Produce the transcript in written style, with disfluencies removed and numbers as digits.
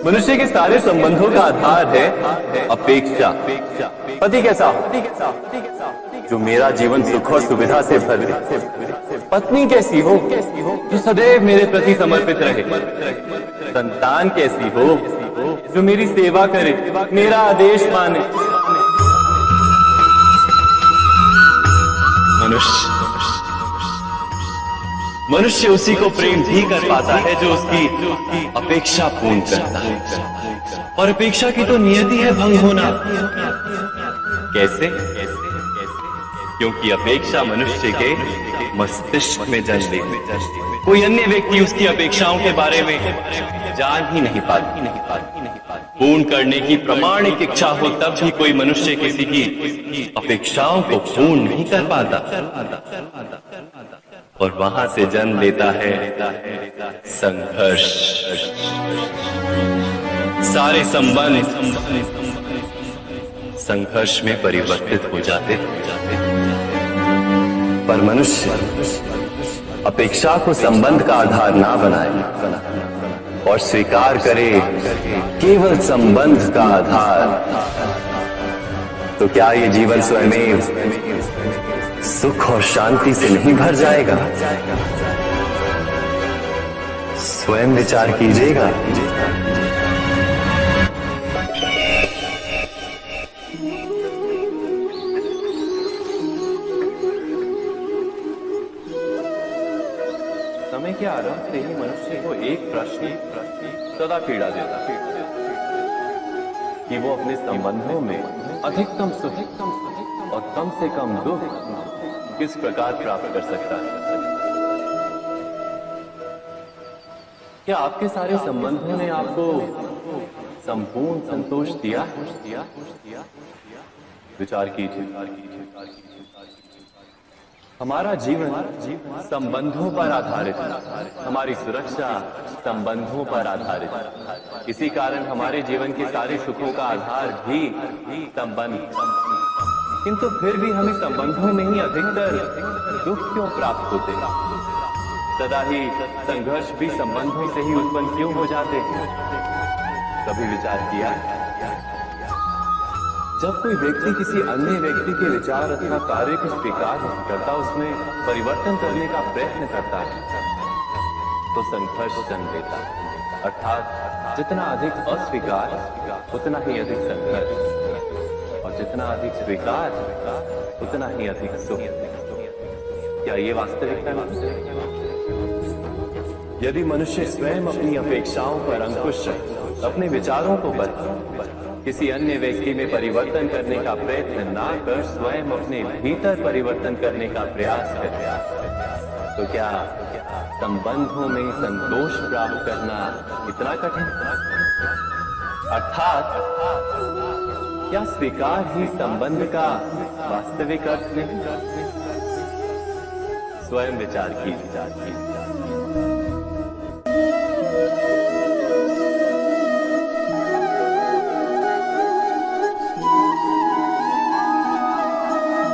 मनुष्य के सारे संबंधों का आधार है अपेक्षा। पति कैसा हो जो मेरा जीवन सुख और सुविधा से भर दे। पत्नी कैसी हो जो सदैव मेरे प्रति समर्पित रहे। संतान कैसी हो जो मेरी सेवा करे, मेरा आदेश माने। मनुष्य उसी को प्रेम भी कर पाता है जो उसकी अपेक्षा पूर्ण करता है। और अपेक्षा की तो नियति है भंग होना। कैसे? क्योंकि अपेक्षा मनुष्य के मस्तिष्क में जन्म लेती। कोई अन्य व्यक्ति उसकी अपेक्षाओं के बारे में जान ही नहीं पाती। पूर्ण करने की प्रामाणिक इच्छा हो तब भी कोई मनुष्य किसी की अपेक्षाओं को पूर्ण नहीं कर पाता। और वहां से जन्म लेता है संघर्ष। सारे संबंध संघर्ष में परिवर्तित हो जाते। पर मनुष्य अपेक्षा को संबंध का आधार ना बनाए और स्वीकार करे केवल संबंध का आधार, तो क्या ये जीवन स्वयं सुख और शांति से नहीं भर जाएगा? स्वयं विचार कीजिएगा। समय के आरंभ से ही मनुष्य को एक प्रश्न सदा पीड़ा देता कि वो अपने संबंधों में अधिकतम सुख और कम से कम दुख किस प्रकार प्राप्त कर सकता है। क्या आपके सारे संबंधों ने आपको संपूर्ण संतोष दिया? विचार कीजिए। हमारा जीवन संबंधों पर आधारित है। हमारी सुरक्षा संबंधों पर आधारित है। इसी कारण हमारे जीवन के सारे सुखों का आधार भी संबंध। किंतु फिर भी हमें संबंधों में ही अधिकतर दुख क्यों प्राप्त होते? सदा ही संघर्ष भी संबंधों से ही उत्पन्न क्यों हो जाते? कभी विचार किया? जब कोई व्यक्ति किसी अन्य व्यक्ति के विचार अथवा कार्य को स्वीकार नहीं करता, उसमें परिवर्तन करने का प्रयत्न करता है, तो संघर्ष जन्म लेता है। अर्थात जितना अधिक अस्वीकार उतना ही अधिक संघर्ष, और जितना अधिक स्वीकार उतना ही अधिक सुख। क्या ये वास्तविकता नहीं? यदि मनुष्य स्वयं अपनी अपेक्षाओं पर अंकुश रहे, अपने विचारों को बदले, किसी अन्य व्यक्ति में परिवर्तन करने का प्रयत्न ना कर स्वयं अपने भीतर परिवर्तन करने का प्रयास करे, तो क्या संबंधों में संतोष प्राप्त करना इतना कठिन? अर्थात क्या स्वीकार ही संबंध का वास्तविक अर्थ नहीं? स्वयं विचार कीजिए।